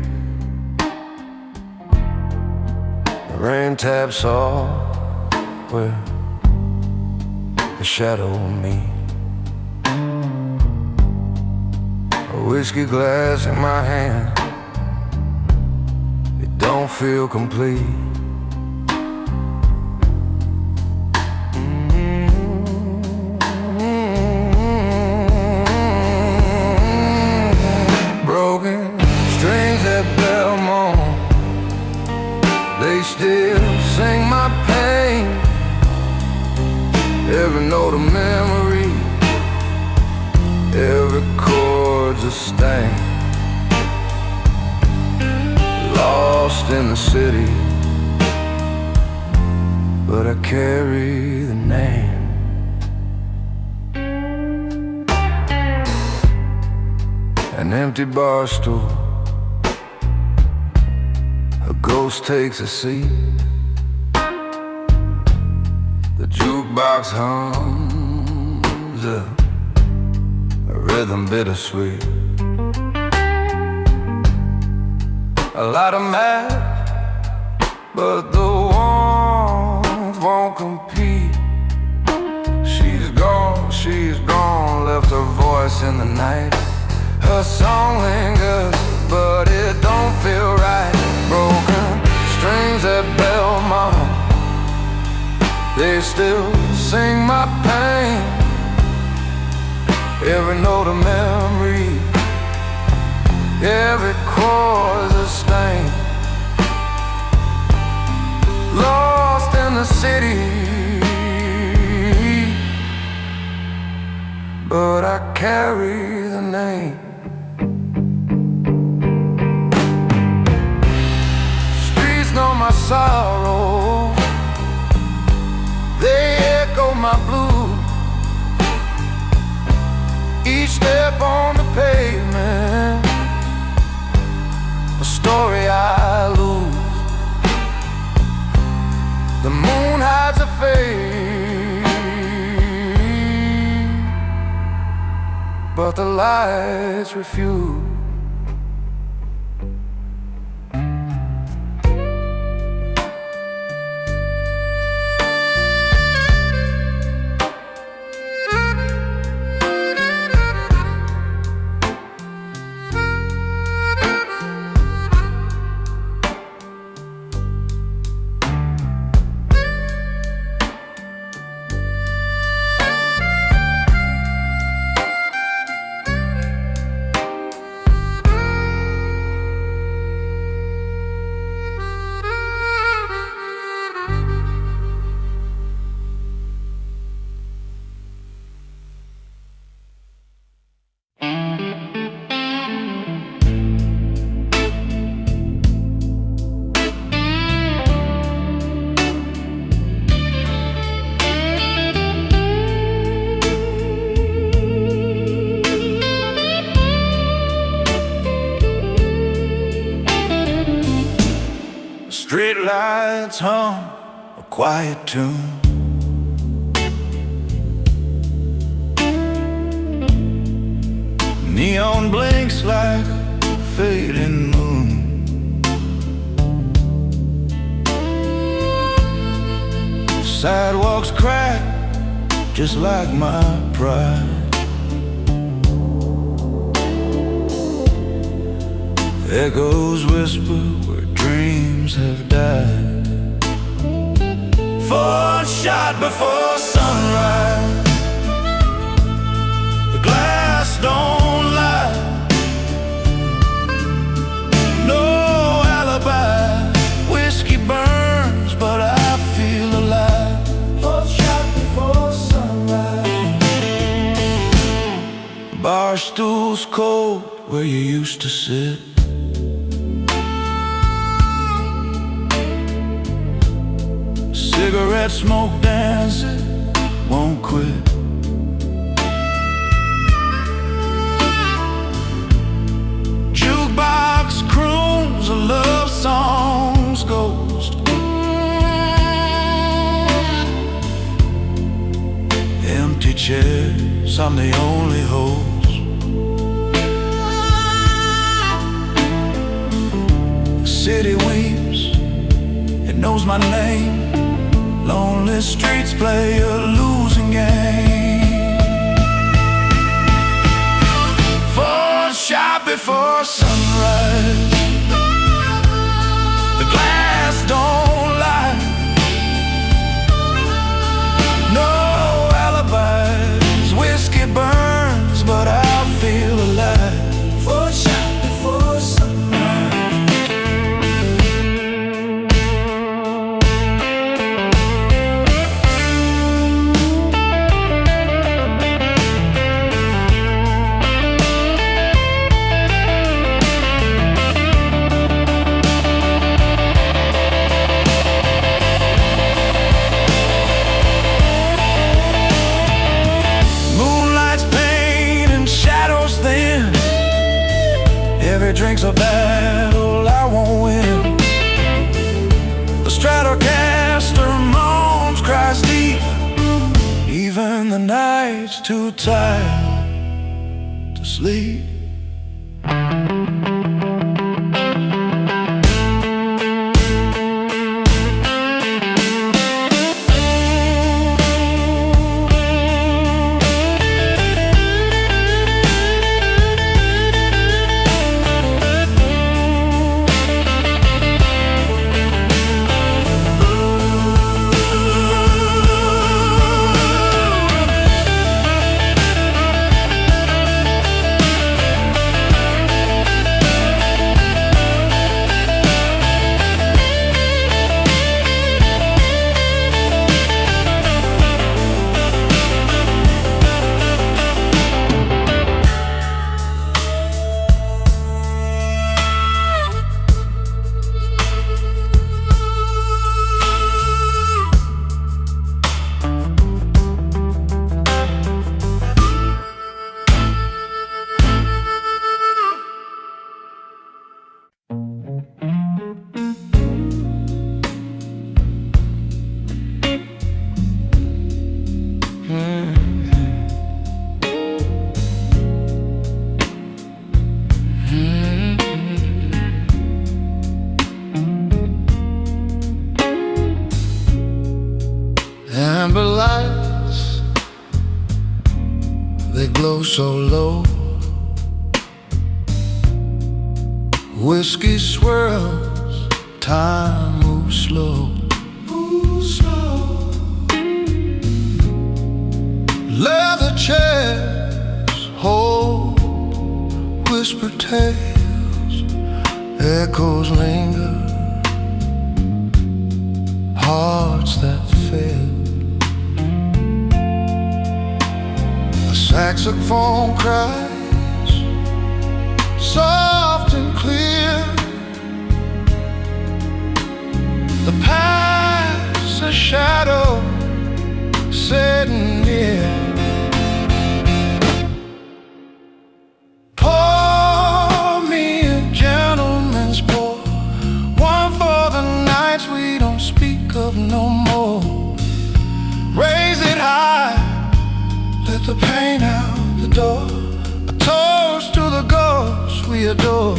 The rain taps off where the shadow meet. A whiskey glass in my hand, it don't feel complete. Broken strings that bell moan, they still note a memory, every chord's a stain. Lost in the city, but I carry the name. An empty bar stool, a ghost takes a seat. The jukebox hums a rhythm bittersweet. I light a match, but the warmth won't compete. She's gone, left her voice in the night. Her song lingers, but it don't feel right. Broken strings at Belmont, they still sing my pain. Every note a memory, every chord's a stain. Lost in the city, but I carry the name. Streets know my sorrow, they echo my blues. Each step on the pavement, a story I lose. The moon hides a face, but the lights refuse. Street lights hum a quiet tune. Neon blinks like a fading moon. Sidewalks crack just like my pride. Echoes whisper where dreams have died. One shot before sunrise, the glass don't lie. No alibi, whiskey burns, but I feel alive. One shot before sunrise. Bar stools cold where you used to sit. Cigarette smoke dancing, won't quit. Jukebox croons a love song's ghost. Empty chairs, I'm the only host. The city weeps, it knows my name. Lonely streets play a losing game. One shot before sunrise, the glass don't lie. No alibis, whiskey burns, but I feel alive. One shot before sunrise. too tired to sleep. Amber lights, they glow so low. Whiskey swirls, time moves slow. Leather chairs hold whispered tales. Echoes linger, hearts that fail. A saxophone cries, soft and clear. The past a shadow sitting near. Pour me a gentleman's pour, one for the nights we don't speak of no more. Raise it high, let the pain out the door. A toast to the ghosts we adore.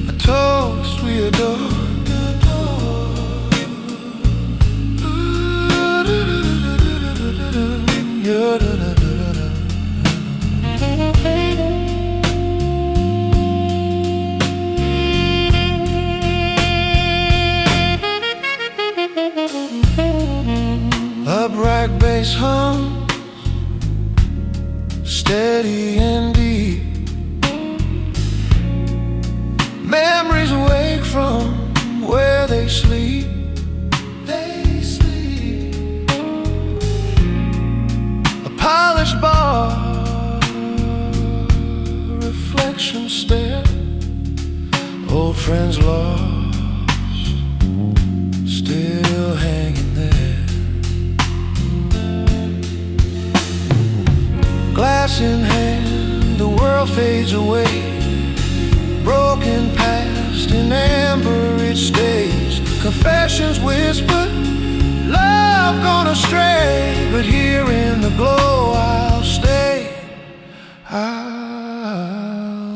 A toast we adore. A bright bass hum, steady and deep. Memories wake from where they sleep. They sleep. A polished bar, reflection stare. Old friends lost, still hanging there. Glass in hand, the world fades away. Broken past, in amber it stays. Confessions whisper, love gone astray. But here in the glow I'll stay, I'll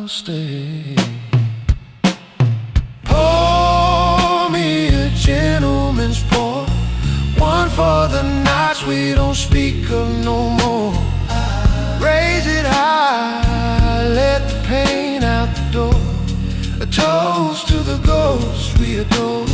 stay. Pour me a gentleman's pour, one for the nights we don't speak of no more. Raise it high, let the pain out the door. A toast to the ghosts we adore.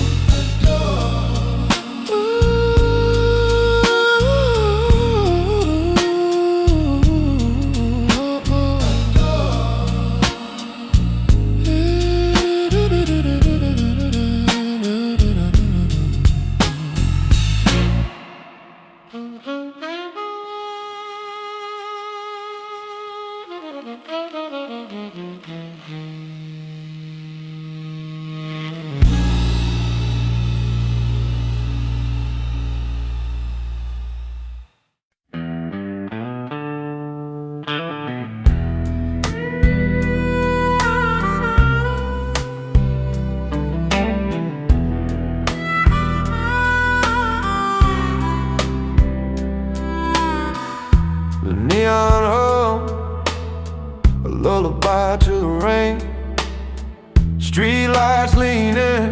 Streetlights leaning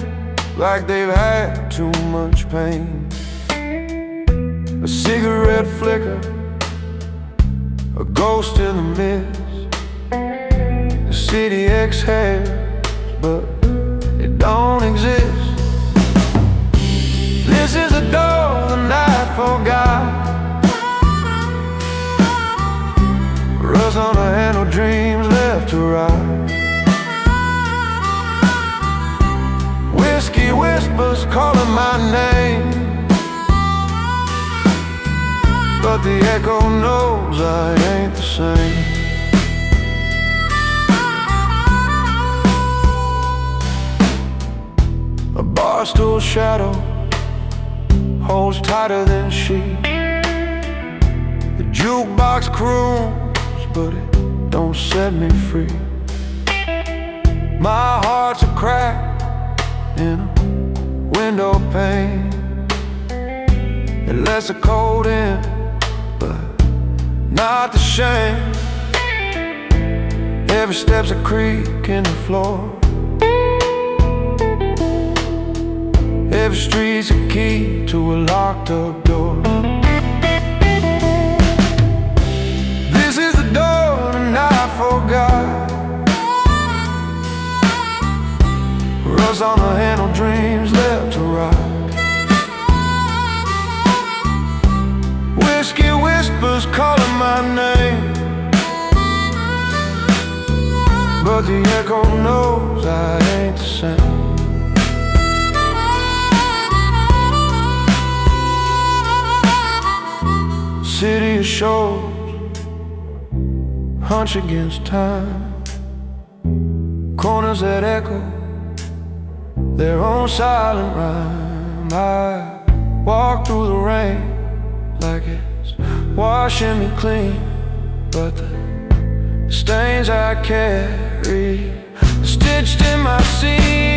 like they've had too much pain. A cigarette flicker, a ghost in the mist. The city exhales, but it don't exist. This is the door the night forgot. Rust on the handle, dreams left to rot. Whiskey whispers calling my name, but the echo knows I ain't the same. A bar stool shadow holds tighter than she. The jukebox croons, but it don't set me free. My heart's a crack in a window pane. It lets the cold in, but not the shame. Every step's a creak in the floor. Every street's a key to a locked up door. This is the door and I forgot. Rust on the handle, dreams left to rot. Whiskey whispers calling my name, but the echo knows I ain't the same. City of shows, hunch against time. Corners that echo their own silent rhyme. I walk through the rain like it's washing me clean, but the stains I carry are stitched in my seam.